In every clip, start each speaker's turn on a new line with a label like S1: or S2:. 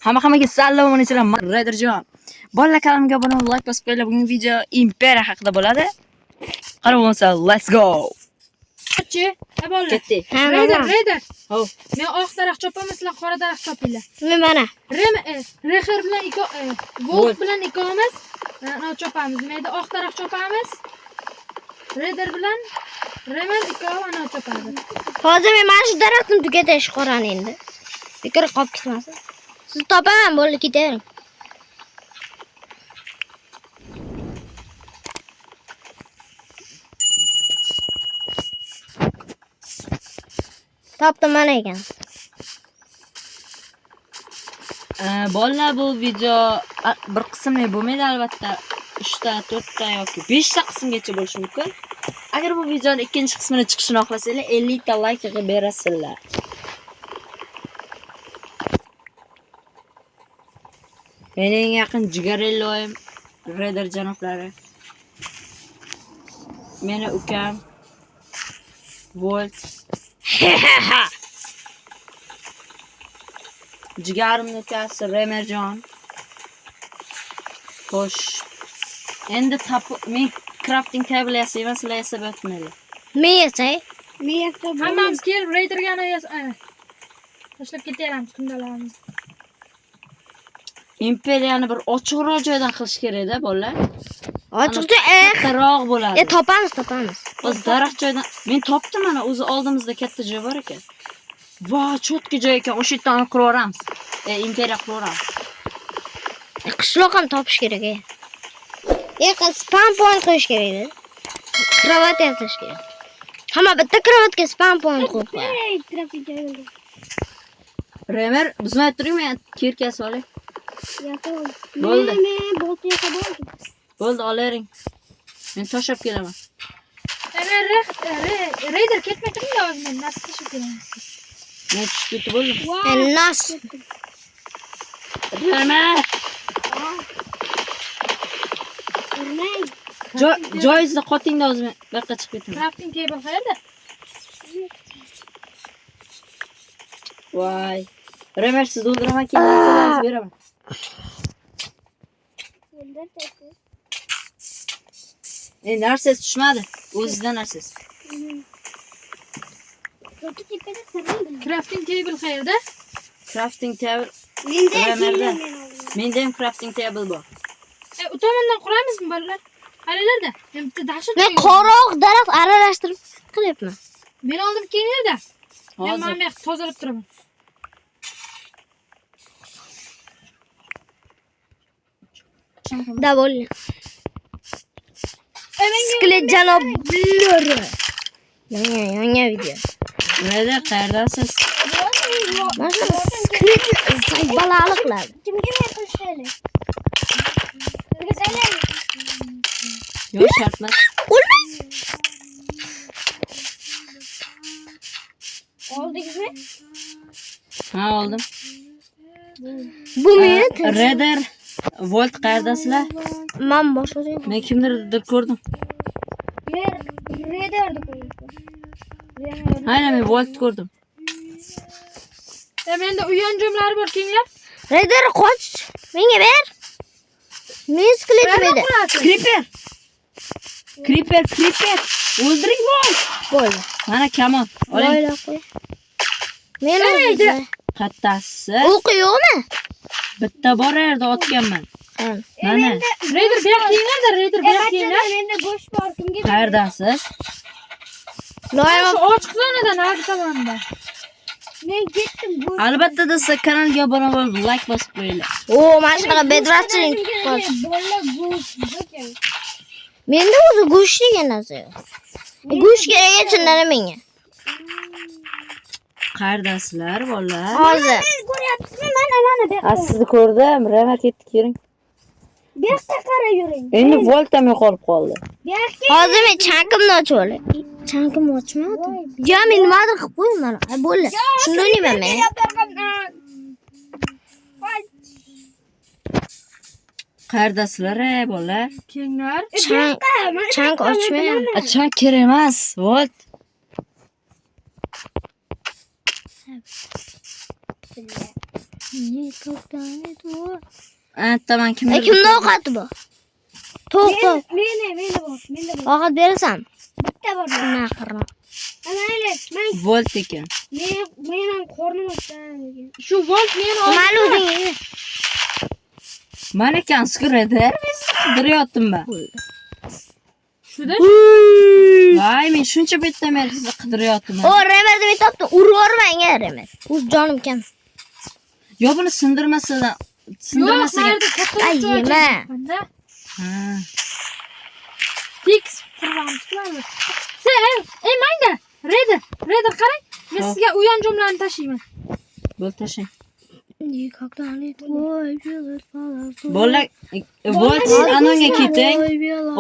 S1: Hammaga salom alaykum. Men Raiderjon. Bolalar kanalimga obuna bo'lib, like bosib qo'yinglar. Bugungi video Imperiya haqida bo'ladi. Qarab bo'lsa, let's go.
S2: Chi, bolalar.
S1: Ketdik.
S2: Raider.
S1: Hov.
S2: Men oq daraxt chopamiz, sizlar qora daraxt chopinglar.
S3: Men mana.
S2: Reher bilan Volt bilan ikkovimiz chopamiz. Men oq daraxt chopamiz. Raider bilan Remer ikkovi ana chopadi.
S3: Hozir men mana shu daraxtni tugatish qorani endi. Bekor qolib ketmasin. Siz topaman bo'ldi ketavering. Topdim mana ekan.
S1: Bolalar bu video bir qismli bo'lmaydi albatta. 3 ta, 4 ta yoki 5 ta qismgacha bo'lishi mumkin. Agar bu videoning ikkinchi qismini chiqishini xohlasanglar 50 ta like qilib berasizlar. Mening yaqin jigarelloyim Raider janoblari. Meni ukam Volt. Jigarimning ukasi Remerjon. Xo'sh. Endi men crafting table yasayman, sizlar yasab o'tmanglar.
S3: Men yasay.
S2: Hammamiz kelib Raiderga tashlab ketaveramiz kundalarimiz.
S1: Imperiyani bir ochiqroq joydan qilish kerak-da, bolalar.
S3: Ochiqcha
S1: kattaroq bo'ladi.
S3: Topamiz.
S1: O'z daraxt joydan men topdim, mana o'zi oldimizda katta joy bor ekan. Va, cho'tki joy ekan, o'sha yerdan quraveramiz. Imperiya quraveramiz.
S3: Qishloq ham topish kerak. Spam point qo'yish kerak. Kravat yasash kerak. Hamma bitta kravatga spam point qo'yib qo'yadi.
S1: Remer, bizmay turingmi? Kirkasi olay. Bo'ldi. Bo'ldi, olavering. Men toshab kelaman.
S2: Raider ketmay turing hozir men narsa tashib kelaman.
S1: Men tushib ketib bo'ldim.
S3: Nas.
S1: Remer. Joyizda qotingda o'zim bu yoqqa chiqib ketaman.
S2: Crafting table qayerda?
S1: Voy. Remer, siz o'ldiraman, keyin beraman. Narsiz tushmadi. O'zidan narsiz.
S2: Crafting table qayerda?
S1: Crafting table. Menda ham crafting table bor.
S2: U tomondan quramizmi bolalar? Qaralarda. Men bitta dahshat.
S3: Men qoroq daraxt aralashtirib qilyapman.
S2: Men oldim kelinglar-da. Men
S1: Hozir.
S2: mana bu yoqni tozalab turaman.
S3: Davol. Skelet janoblari. Yangi video.
S1: Neda qayerdasiz?
S3: Mana skelet balaliqlar.
S4: Kimga qo'shaylik?
S1: Yo'q, shart emas.
S4: Oldingizmi?
S1: Ha, oldim.
S3: Bu meni
S1: Raider, Volt qayerdasizlar?
S3: men boshlayman.
S1: Men kimdir deb ko'rdim.
S4: Raiderni qo'yibdi.
S1: Aynan men Volt ko'rdim.
S2: Menda u yonjomlari bor kelinglar.
S3: Raider qoch. Menga ber. Men skeletim edi.
S1: Creeper. O'ldiring Volt.
S3: Bo'ldi.
S1: Mana kamon. Oling.
S3: Boyla qo'y. Men o'zi.
S1: Qattasi.
S3: O'q yo'qmi?
S1: Bitta bor yerda otganman. Mana.
S2: Raider bu yoqqa kelinglar-da, Raider bu yoqqa kelinglar.
S4: Menda go'sht bor, kimga?
S1: Qayerdasiz?
S3: Loyima
S2: Shu ochiq zonadan narigi tomonda.
S4: Men ketdim.
S1: Albatta do'stlar, kanalga obuna bo'lib, like bosib qo'yinglar.
S3: O, mana shunaqa bedrockchilik qilish.
S4: Bolalar go'sht.
S3: Menda o'zi go'sht degan narsa yo'q. Go'sht kerak echindan menga.
S1: Qayerdasizlar, bolalar?
S3: Hozir.
S4: Ko'ryapsizmi? Mana bu yoqda.
S1: Sizni ko'rdim. Remer ketdik, yuring.
S4: Bu yoqqa qarab yuring.
S1: Endi Volt ham yo'qolib qoldi.
S4: Bu yoqqa.
S3: Hozir men chankimni ochib olay. Chankimni ochmadim. Jo, men nimadir qilib qo'yman. Bo'ldi. Shunda o'ynayman men.
S1: Qayerdasizlar, bolalar?
S2: Kelinglar.
S3: Chank ochmayman.
S1: Chank kerak emas, Volt.
S4: Ne?
S1: Tamam kimdir?
S3: Kimda ovqati bor? To'q.
S4: Meni bor.
S3: Ovqat berasanmi?
S4: Bitta bor.
S3: Naqirma.
S4: Ana mayli.
S1: Volt ekan.
S4: Men ham qornim ochdan.
S2: Shu volt meni
S3: Mayli o'zing ye.
S1: Mana ekan skurada. Qidiryaptim ben.
S2: shuda.
S1: Voy, men shuncha betdan beri sizni qidiryaptim.
S3: O Remer'ni men topdim. Urvormang ya Remer. O'z jonim kam.
S1: Yo buni sindirmasadan, sindirmasaga.
S2: Yo'q, katta
S3: Ay,
S2: joy
S3: yema.
S2: chiqibdi.
S1: Ha.
S2: Fix quramiz qilamiz. Sen, mayda. Raider qarang. Men sizga u yon jumlani tashlayman.
S1: Bo'l tashlang.
S3: Никогда не твой белый полосу.
S1: Bolalar, Volt siz anonga keting.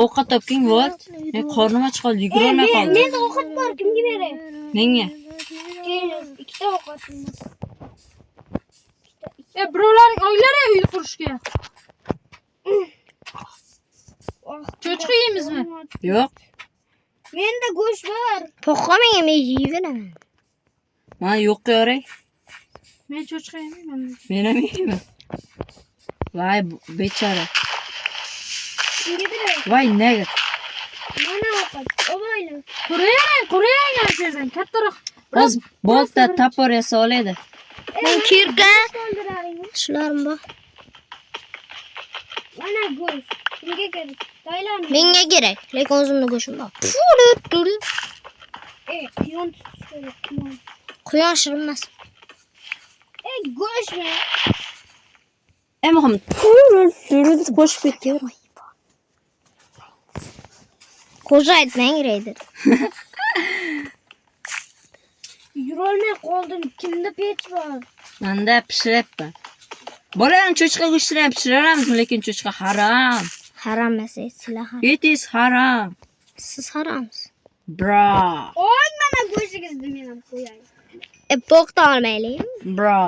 S1: Ovqat toping Volt. Men qornim och qoldi, yugura olmay qoldim.
S4: Menda ovqat bor, kimga beray?
S1: Menga.
S4: Ikkita ovqatim bor.
S2: Birovlarning oylari uy qurishga. Cho'chqa yeymizmi?
S1: Yo'q.
S4: Menda go'sht bor.
S3: Poqqa menga men yeyveraman.
S1: Mana yo'qqa yoray.
S2: Men cho'chqa yemayman.
S1: Men ham yeyman. Voy, bechora.
S4: Kimga beray?
S1: Voy, nega?
S4: Mana ovqat. Obayli.
S2: Qurayang yerdan kattaroq.
S1: Biz boltda topor yasa oladi.
S3: Men kirka.
S4: Soldiraring.
S3: Shularm bor.
S4: Mana go'sht. Kimga kerak? Taylan.
S3: Menga kerak, lekin o'zimda go'shim bor.
S4: Quyon tutish kerak.
S3: Quyon shirinmas.
S4: Go'shtmi?
S1: Muhammad. Qo'shib ketgan.
S3: Qo'sha aytmang Raider.
S4: Yurolmay qoldim. Kimda pech bor?
S1: Menda pishiryapman. Bolalarning cho'chqa go'shtini ham pishiramiz, lekin cho'chqa harom.
S3: Harom emas, sizlar harom.
S1: It is haram.
S3: Siz haromsiz.
S1: Bro.
S4: Oy, mana go'shtingizni men ham qo'yay.
S3: Poqta olmaylik.
S1: Bro.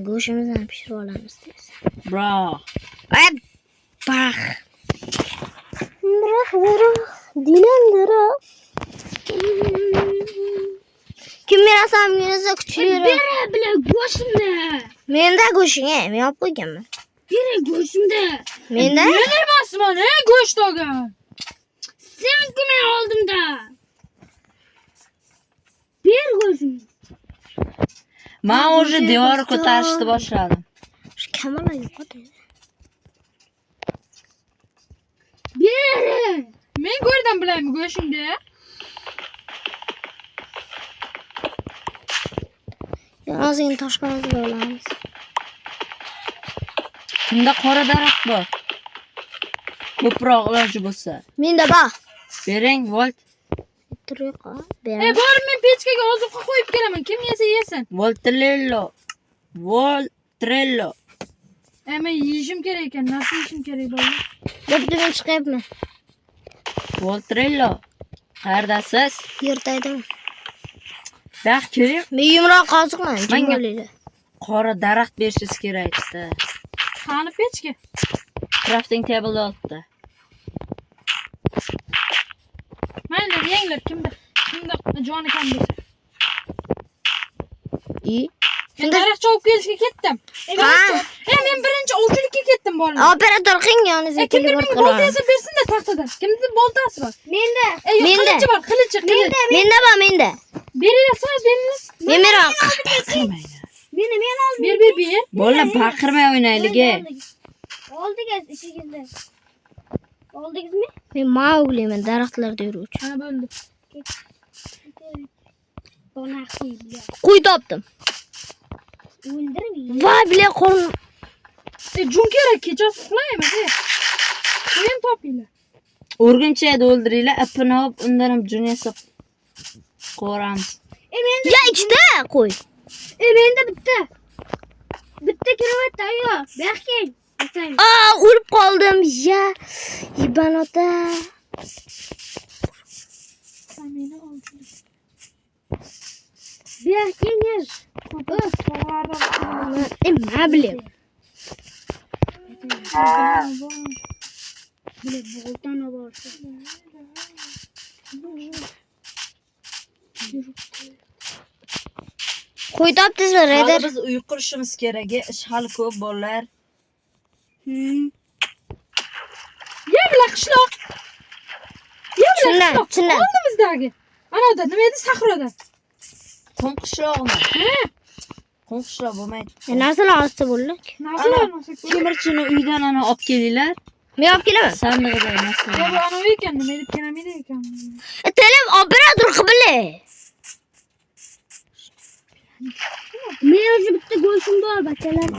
S3: Go'shimizni ham pishirib olamiz deysiz.
S1: Bro.
S3: Bax. Dilandira. Kim berasam menga kuchliroq.
S4: Bera bilan go'shtimni.
S3: Menda go'shing, men olib qo'yganman.
S4: Bera go'shtimni.
S3: Menda?
S2: Men emasman, go'sht olgan.
S4: Sen men oldimda. Ber go'shtimni.
S1: Men уже devorni ko'tarishni boshladim.
S3: Shu kamera yo'q-da.
S4: Ber.
S2: Men ko'rdim bilaymi go'shingni?
S3: Ozgina toshqo'rg'on olamiz.
S1: Kimda qora daraxt bor? Ko'proq iloji bo'lsa.
S3: Menda bor.
S1: Bering, Volt.
S3: Turqa.
S2: Borib men pechkaga ozuqa qo'yib kelaman. Kim yesa yesin.
S1: Voltrello. Voltrello.
S2: Men yeyishim kerak ekan. Narsa yeyishim kerak bo'ldi.
S3: Debdi men chiqyapman.
S1: Voltrello. Qayerdasiz?
S3: Yurtaydimi?
S1: Bax, keling.
S3: Men yumroq qoziqman, jingolinglar.
S1: Qora daraxt berishingiz kerak-da.
S2: Qani pechka?
S1: Crafting table olibdi.
S2: Mayli, yenglar kimda joni kam bo'lsa. Men daraxt chopib kelishga ketdim. Men birinchi ovchilikka ketdim bolalar.
S3: Operator qing yoningizga kelib
S2: Kimdir menga bolta yasab bersin-da taxtadan. Kimdir boltasi bor?
S4: Menda.
S2: Qilichi bor, qilichi.
S3: Menda bor, menda.
S2: Beringlar, so'z beringlar.
S3: Men meroq.
S4: Men oldim.
S2: Ber.
S1: Bolalar baqirmay o'ynaylik.
S4: Oldigiz ishingizda. Oldingizmi?
S3: Men Maugliman, daraxtlarda yuruvchi.
S2: Ha, bo'ldi.
S4: Bana qo'y.
S3: Qo'y topdim.
S4: O'ldirmayman.
S3: Voy, bile qo'lim.
S2: Jun kerak, kechasi uxlaymiz. Qo'yim topinglar.
S1: O'rgimchakni o'ldiringlar, ipini olib, undan ham jun yasab qo'ramiz.
S3: Ya ikkita qo'y.
S4: Menda bitta. Bitta kirovat tayyor. Berkin.
S3: O'lib qoldim. Ya, ibanota.
S2: Samina olchilik.
S4: Berkingiz.
S3: Nima bileyim.
S4: Bile boltana bor.
S3: Qo'y topdingizmi,
S1: Hali
S3: Raider?
S1: biz uy qurishimiz kerak. Ish hali ko'p bolalar.
S2: Yemla qishloq.
S3: Chindan, chindan.
S2: Oldimizdagi. Anoda nima edi? Sahroda.
S1: Qo'ng'ishlog'mi? Qo'ng'ishloq bo'lmaydi.
S3: Narsalar olsa bo'ldik.
S2: Narsalar olmasak.
S1: Temirchini uydan ana olib kelinglar.
S3: Men olib kelaman.
S1: Sandig'ida
S2: Ya
S1: narsa.
S2: bu ana ekan, nima edi? Piramida ekan.
S3: Telem operator qibili.
S4: Men o'zi bitta go'shtim bor, bachalar.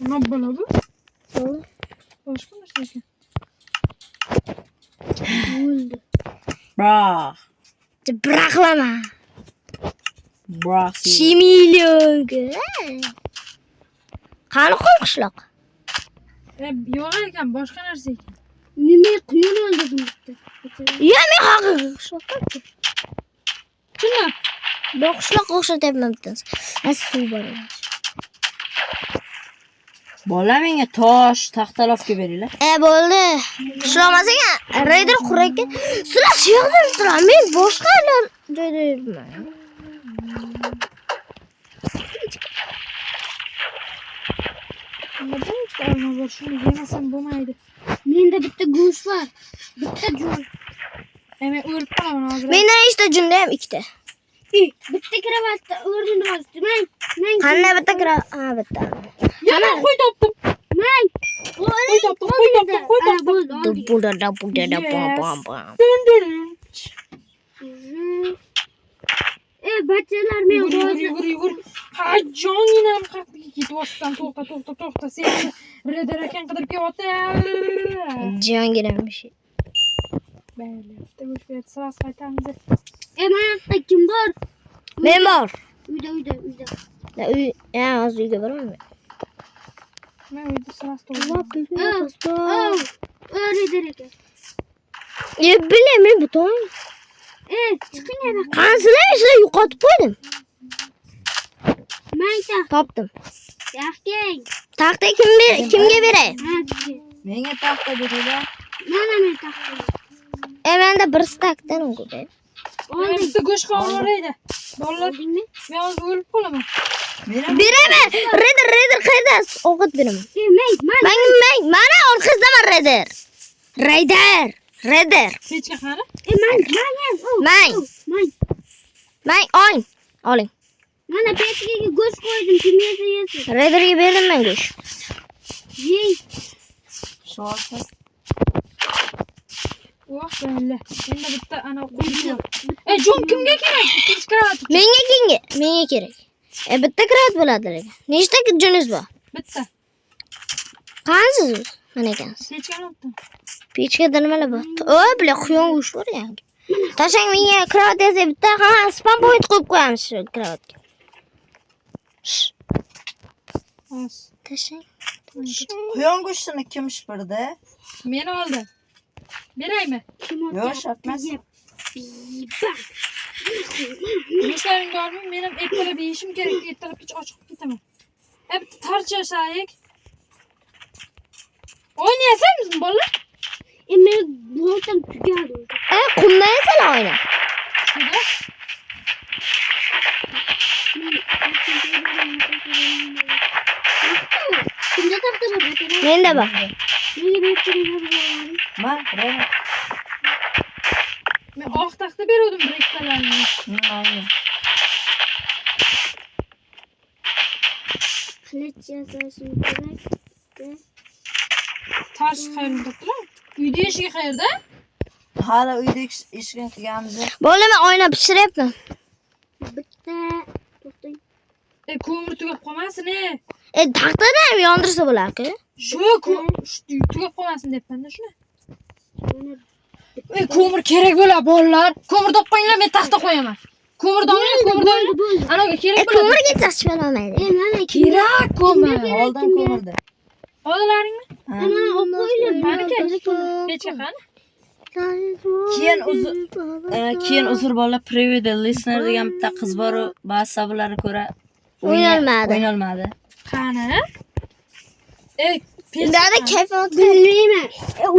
S2: Nima bo'ladi? Boshqa narsa ekan.
S4: Bo'ldi.
S1: Brah.
S3: Bıraklama.
S1: Brah.
S3: 2 milyonga. Qani qo'ng'ishloq?
S2: Yo'q ekan, boshqa narsa ekan.
S4: Nima quyon o'ldirdim bitta.
S3: Ya men haqiqiy qishloqqa.
S2: Chindan.
S3: Bu qishloqqa o'xshatyapman bittasi. Suv bor.
S1: Bola menga tosh, taxtalar olib beringlar.
S3: Bo'ldi. Qishloqmas ekan. Raider quraykan. Sizlar shu yoqdasizlar. Men boshqa joyda yuribman.
S2: Nima olma bor, shuni yemasam bo'lmaydi.
S4: Menda bitta go'sht bor. Bitta joy.
S2: Men o'lib qolaman hozir.
S3: Mendan ishda junda ham ikkita.
S4: Bitta kravatda o'rnini oldi. Men
S3: Qanday bitta kira? Ha, bitta.
S2: Yana qo'y topdim.
S4: Men
S2: Qo'y topdim, qo'y topdim, qo'y topdim.
S4: Bachalar men
S2: Yugur. Ha, joninam qaqdiga ketyapsan. To'xta. Sen Raider ekan qidirib kelyapti.
S3: Jangiramish.
S2: Mayli, bitta go'sht berib siras qaytamiz.
S4: Mayaqda kim bor?
S3: Men bor.
S4: Uyda.
S3: Ya, hozir uyga boraman.
S2: Men uyda siras to'g'ri.
S4: Raider ekan.
S3: Bilaman bu to'y.
S4: Chiqing yana.
S3: Qansizlar sizlar yo'qotib qo'ydim.
S4: Mayta.
S3: Topdim.
S4: Yaxkang.
S3: Taxta kimga beray?
S1: Menga taxta beringlar.
S4: Mana men taxta.
S3: Menda bir stakdan o'qidi.
S2: Men bitta go'sht qovuraydi. Bolalar,
S4: Oldingmi?
S2: men hozir o'lib qolaman.
S3: Beraman. Raider qayerda? O'qit beraman. Mana orqasidaman Raider.
S2: Pechka qani?
S3: Mang, oling.
S4: Mana pechkaga go'sht qo'ydim, kim yesa yesin.
S3: Raiderga berdim men go'sht.
S4: Yey.
S1: Sho'rsa.
S2: Voh, bella. Menda bitta ana qo'ydim. Jon kimga kerak? Ikkinchi kravat.
S3: Menga kerak. Bitta kravat bo'ladi lekin. Nechta joningiz bor?
S2: Bitta.
S3: Qansiz? Mana ekansiz.
S2: Pechkani oldim.
S3: Pechkada nimalar bor? Bular quyon go'sht bor yangi. Tashang menga kravat yasa bitta hamma spam point qo'yib qo'yamiz shu kravatga.
S2: Os.
S3: Tashang.
S1: Quyon go'shtini kim shipirdi?
S2: Men oldim. Beraymi?
S1: Yo'q, shotmas.
S2: Go'shtlaring bormi? Men ham ertalab yeyishim kerak. Ertalabgacha och qolib ketaman. Bitta tarcha yasaylik. O'ynaysizmi bolalar?
S4: Men boltam tugadi.
S3: Qumdan yasalar oyna.
S2: Shunda
S4: Kimda taxta bor?
S3: Menda bor.
S4: Nega berib
S1: Rayman.
S2: men oq taxta berdim brektalarni.
S1: Mayli.
S4: Qilich yasashim kerak.
S2: Tarsh qayerda turibdilar? Uyda eshigi qayerda?
S1: Hali uyda eshigini qilganmiz.
S3: Bo'laman, oyna pishiryapman.
S4: Bitta to'xtang.
S2: Ko'mir tugab qolmasin.
S3: Taxtada ham yondirsa bo'lar-ku.
S2: Shu tugab qolmasin debman-da shuni. Ko'mir kerak bo'ladi bolalar. Ko'mir topib qo'yinglar, men taxta qo'yaman. Ko'mir donglar. Anaga kerak bo'ladi.
S3: Ko'mirga chiqishman olmaydi.
S4: Mana
S2: Kerak ko'mir.
S1: Oldin ko'mirdi.
S2: Oldinglarmi?
S4: Mana olib qo'yinglar.
S2: Qani pechka qani?
S1: Keyin uzr bola Private Listener degan bitta qiz bor, ba'zi sabablarga ko'ra o'ynolmadi.
S2: Qani?
S3: Dada kayfiyat
S4: Bilmayman.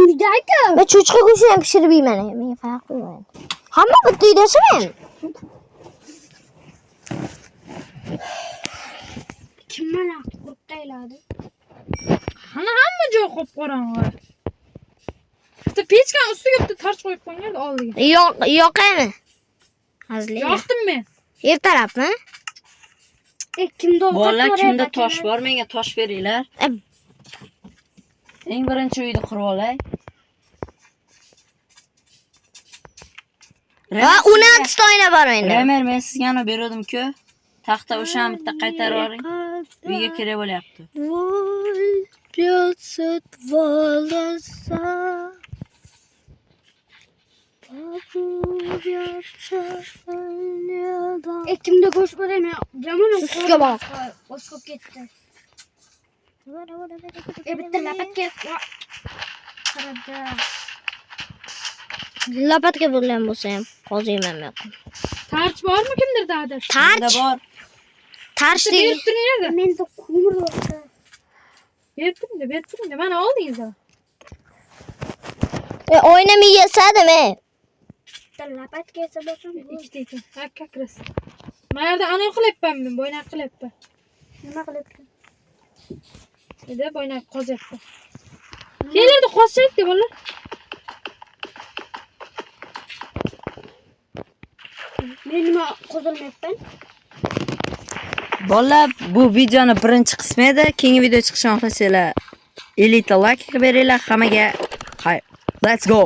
S4: Uyda-ku.
S3: va cho'chqa go'shti ham pishirib yeyman. Menga farq qilmaydi. Hamma bitta uyda yashayman.
S4: Kim mana qurib tayladi?
S2: Ana hamma joy qop-qorong'i. Bitta pechkani ustiga bitta torch qo'yib qo'yinglar oldiga.
S3: Yoqaymi? Hazli.
S2: Yoqdim men.
S3: Ertalabmi?
S4: Kimda ovqat
S1: Bolalar
S4: bor
S1: kimda
S4: edi,
S1: tosh bor? Menga tosh beringlar. Eng birinchi uyni qurib olay.
S3: Ha, 16 ta oyna bor menda.
S1: Remer, men sizga ana berdim-ku. Taxta o'shani bitta qaytarib oling. Uyga kerak bo'lyapti.
S4: Kimda go'sht bor edi? Jamon
S3: Sizga bor.
S4: Boshqa ketdi. Bitta lapatga qarada.
S3: Lapatga bo'lgan bo'lsa ham qoziyman men.
S2: Torch bormi kimdirda adir?
S1: Menda
S3: Tarch.
S1: bor.
S3: Tarch
S2: Berib
S3: deydi.
S2: turinglar.
S4: Menda ko'mir yo'qda.
S2: Berib turinglar. Mana oldingizda.
S3: Oyna miyasadimi?
S4: Bitta lapatga esa bo'lsin.
S2: Ikkita ekan. Hakka kiras. Mana yerda ana qilyapman men, bo'ynak qilyapman.
S4: Nima qilibdi?
S2: Eda bo'ynak qozyapman. Kelarda qozishaylik bolalar.
S4: Men nima qozilmayapman?
S1: Bolalar, bu videoni birinchi qismi edi. Keyingi video chiqishini xohlasanglar, 50 ta like beringlar hammaga. Let's go.